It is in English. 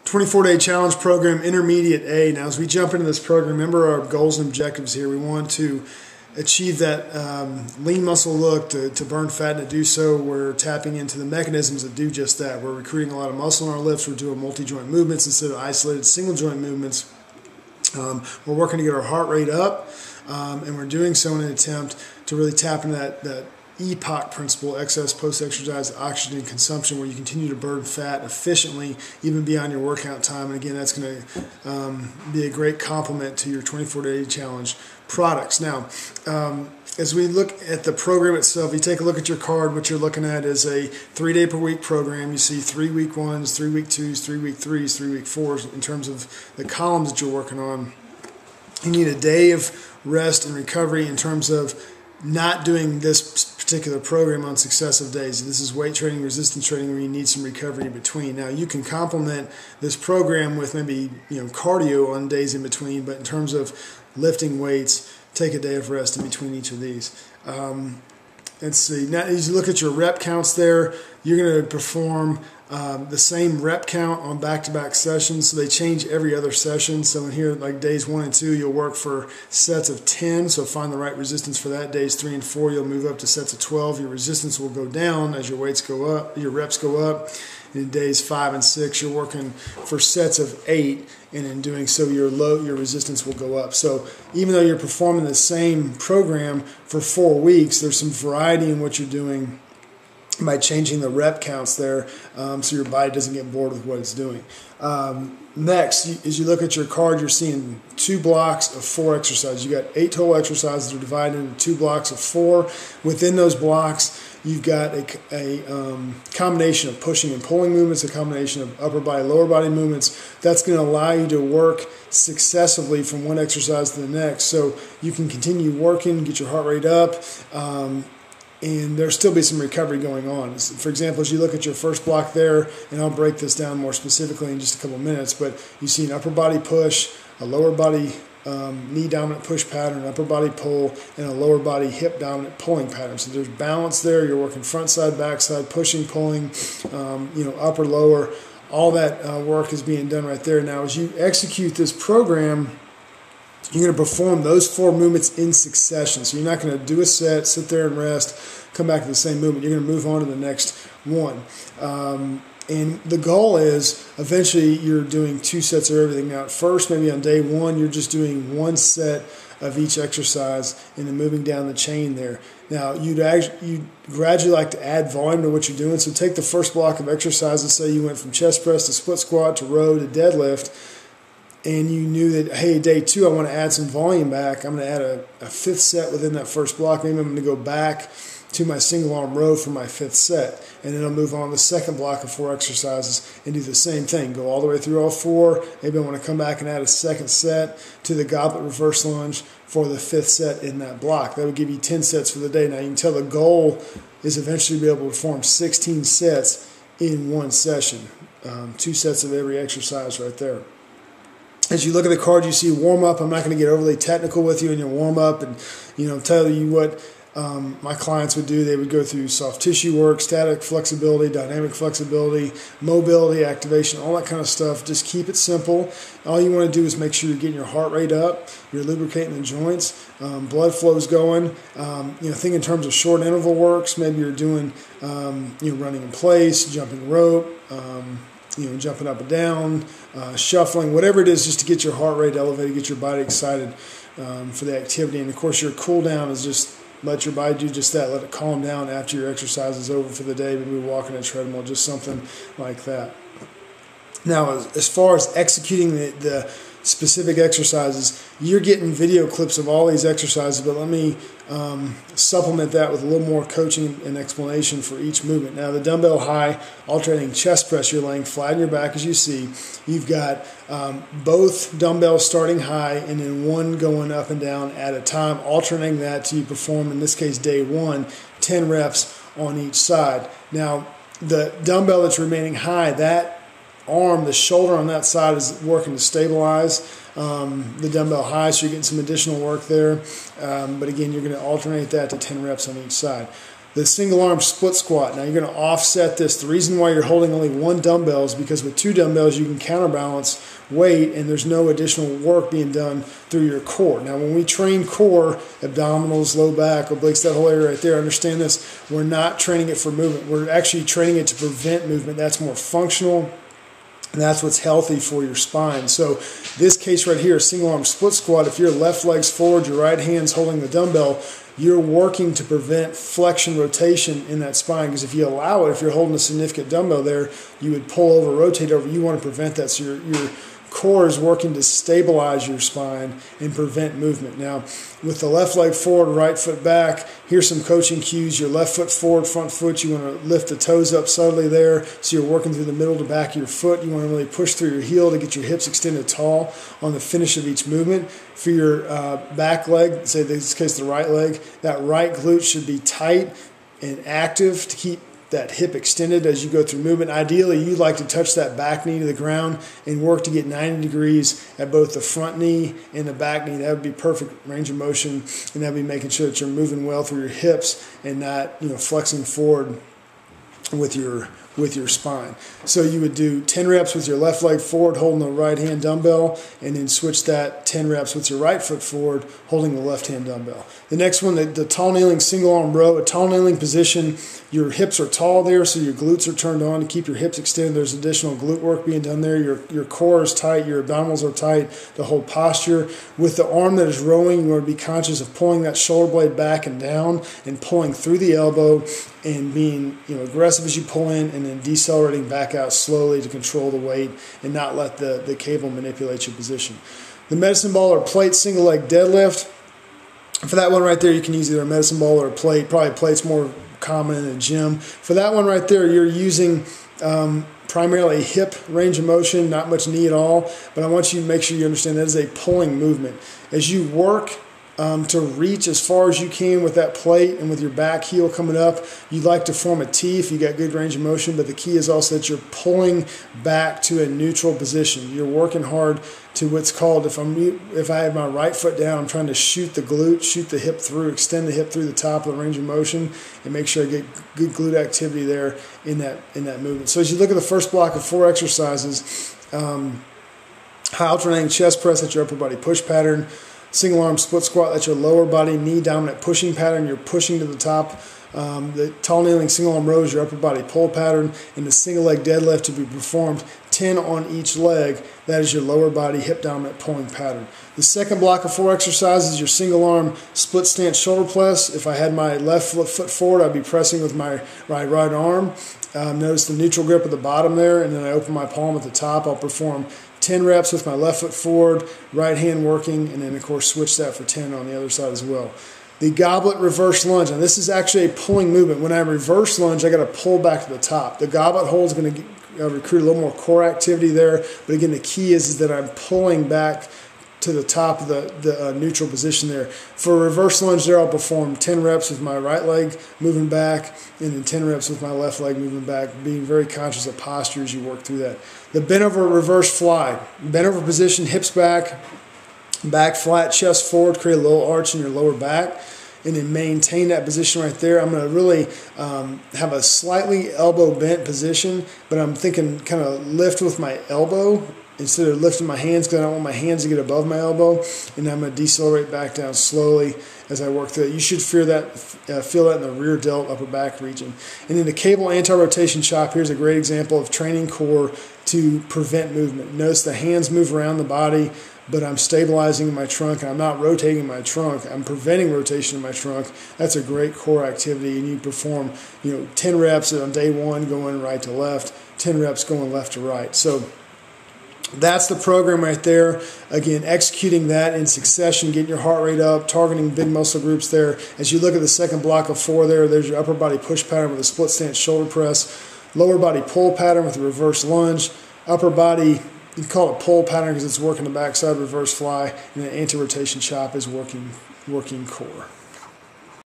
24-day challenge program, Intermediate A. Now, as we jump into this program, remember our goals and objectives here. We want to achieve that lean muscle look, to burn fat, and to do so, we're tapping into the mechanisms that do just that. We're recruiting a lot of muscle in our lifts. We're doing multi-joint movements instead of isolated single-joint movements. We're working to get our heart rate up, and we're doing so in an attempt to really tap into that EPOC principle, excess post-exercise oxygen consumption, where you continue to burn fat efficiently even beyond your workout time. And again, that's going to be a great complement to your 24-day challenge products. Now, as we look at the program itself, you take a look at your card. What you're looking at is a 3-day per week program. You see 3 week 1s, 3 week 2s, 3 week 3s, 3 week 4s in terms of the columns that you're working on. You need a day of rest and recovery in terms of not doing this particular program on successive days. This is weight training, resistance training, where you need some recovery in between. Now, you can complement this program with maybe cardio on days in between, but in terms of lifting weights, take a day of rest in between each of these. Let's see. Now, as you look at your rep counts there, you're going to perform the same rep count on back-to-back sessions. So they change every other session. So in here, like days 1 and 2, you'll work for sets of 10. So find the right resistance for that. Days 3 and 4, you'll move up to sets of 12. Your resistance will go down as your weights go up, your reps go up. And in days 5 and 6, you're working for sets of 8, and in doing so, your resistance will go up. So even though you're performing the same program for 4 weeks, there's some variety in what you're doing by changing the rep counts there, so your body doesn't get bored with what it's doing. Next, as you look at your card, you're seeing 2 blocks of 4 exercises. You got 8 total exercises that are divided into 2 blocks of 4. Within those blocks, you've got a combination of pushing and pulling movements, a combination of upper body, lower body movements. That's going to allow you to work successively from one exercise to the next, so you can continue working, get your heart rate up, and there'll still be some recovery going on. For example, as you look at your first block there, and I'll break this down more specifically in just a couple of minutes, but you see an upper body push, a lower body knee dominant push pattern, upper body pull, and a lower body hip dominant pulling pattern. So there's balance there. You're working front side, back side, pushing, pulling, upper, lower. All that work is being done right there. Now, as you execute this program, you're going to perform those 4 movements in succession. So you're not going to do a set, sit there and rest, come back to the same movement. You're going to move on to the next one. And the goal is eventually you're doing 2 sets of everything. Now, at first, maybe on day 1, you're just doing 1 set of each exercise and then moving down the chain there. Now, you'd gradually like to add volume to what you're doing. So take the first block of exercises. Say you went from chest press to split squat to row to deadlift, and you knew that, hey, day 2, I want to add some volume back. I'm going to add a 5th set within that first block. Maybe I'm going to go back to my single arm row for my 5th set. And then I'll move on to the second block of 4 exercises and do the same thing. Go all the way through all 4. Maybe I want to come back and add a second set to the goblet reverse lunge for the 5th set in that block. That would give you 10 sets for the day. Now, you can tell the goal is eventually to be able to perform 16 sets in one session. 2 sets of every exercise right there. As you look at the card, you see warm-up. I'm not going to get overly technical with you in your warm-up and tell you what my clients would do. They would go through soft tissue work, static flexibility, dynamic flexibility, mobility, activation, all that kind of stuff. Just keep it simple. All you want to do is make sure you're getting your heart rate up, you're lubricating the joints, blood flow's going. Think in terms of short interval works. Maybe you're doing running in place, jumping rope, jumping up and down, shuffling, whatever it is, just to get your heart rate elevated, get your body excited for the activity. And of course, your cool down is just let your body do just that. Let it calm down after your exercise is over for the day. Maybe walking a treadmill, just something like that. Now, as far as executing the specific exercises, you're getting video clips of all these exercises, but let me supplement that with a little more coaching and explanation for each movement. Now, the dumbbell high alternating chest press, you're laying flat on your back as you see. You've got both dumbbells starting high and then one going up and down at a time, alternating that till you perform, in this case, day 1, 10 reps on each side. Now, the dumbbell that's remaining high, that arm, the shoulder on that side is working to stabilize the dumbbell high, so you're getting some additional work there. But again, you're going to alternate that to 10 reps on each side. The single arm split squat. Now you're going to offset this. The reason why you're holding only one dumbbell is because with two dumbbells you can counterbalance weight and there's no additional work being done through your core. Now when we train core, abdominals, low back, obliques, that whole area right there, understand this, we're not training it for movement. We're actually training it to prevent movement. That's more functional. And that's what's healthy for your spine. So this case right here, single arm split squat, if your left leg's forward, your right hand's holding the dumbbell, you're working to prevent flexion rotation in that spine, because if you allow it, if you're holding a significant dumbbell there, you would pull over, rotate over. You want to prevent that. So your core is working to stabilize your spine and prevent movement. Now, with the left leg forward, right foot back, here's some coaching cues. Your left foot forward, front foot, you want to lift the toes up subtly there, so you're working through the middle to back of your foot. You want to really push through your heel to get your hips extended tall on the finish of each movement. For your back leg, say in this case the right leg, that right glute should be tight and active to keep that hip extended as you go through movement. Ideally, you'd like to touch that back knee to the ground and work to get 90 degrees at both the front knee and the back knee. That would be perfect range of motion, and that would be making sure that you're moving well through your hips and not, flexing forward with your spine. So you would do 10 reps with your left leg forward, holding the right hand dumbbell, and then switch that 10 reps with your right foot forward, holding the left hand dumbbell. The next one, the tall kneeling single arm row. A tall kneeling position, your hips are tall there, so your glutes are turned on to keep your hips extended. There's additional glute work being done there. Your core is tight, your abdominals are tight to hold posture. With the arm that is rowing, you want to be conscious of pulling that shoulder blade back and down and pulling through the elbow and being aggressive as you pull in, and then decelerating back out slowly to control the weight and not let the cable manipulate your position. The medicine ball or plate single leg deadlift. For that one right there, you can use either a medicine ball or a plate. Probably a plate's more common in a gym. For that one right there, you're using primarily hip range of motion, not much knee at all, but I want you to make sure you understand that is a pulling movement. As you work to reach as far as you can with that plate and with your back heel coming up, you'd like to form a T if you got good range of motion, but the key is also that you're pulling back to a neutral position. You're working hard to what's called, if I have my right foot down, I'm trying to shoot the glute, shoot the hip through, extend the hip through the top of the range of motion, and make sure I get good glute activity there in that movement. So as you look at the first block of 4 exercises, high alternating chest press, that's your upper body push pattern. Single arm split squat, that's your lower body knee dominant pushing pattern. You're pushing to the top. The tall kneeling single arm row is your upper body pull pattern. And the single leg deadlift to be performed 10 on each leg. That is your lower body hip dominant pulling pattern. The second block of 4 exercises, your single arm split stance shoulder press. If I had my left foot forward, I'd be pressing with my right arm. Notice the neutral grip at the bottom there, and then I open my palm at the top. I'll perform 10 reps with my left foot forward, right hand working, and then of course switch that for 10 on the other side as well. The goblet reverse lunge. Now this is actually a pulling movement. When I reverse lunge, I got to pull back to the top. The goblet hold is going to recruit a little more core activity there, but again the key is that I'm pulling back to the top of the neutral position there. For a reverse lunge there, I'll perform 10 reps with my right leg moving back, and then 10 reps with my left leg moving back, being very conscious of posture as you work through that. The bent over reverse fly. Bent over position, hips back, back flat, chest forward, create a little arch in your lower back, and then maintain that position right there. I'm going to really have a slightly elbow bent position, but I'm thinking kind of lift with my elbow instead of lifting my hands, because I don't want my hands to get above my elbow, and I'm going to decelerate back down slowly as I work through it. You should feel that in the rear delt upper back region. And then the cable anti-rotation chop, here's a great example of training core to prevent movement. Notice the hands move around the body, but I'm stabilizing my trunk, and I'm not rotating my trunk. I'm preventing rotation in my trunk. That's a great core activity, and you perform 10 reps on day 1 going right to left, 10 reps going left to right. So that's the program right there. Again, executing that in succession, getting your heart rate up, targeting big muscle groups there. As you look at the second block of 4 there's your upper body push pattern with a split stance shoulder press, lower body pull pattern with a reverse lunge, upper body, you can call it pull pattern because it's working the backside reverse fly, and then anti-rotation chop is working core.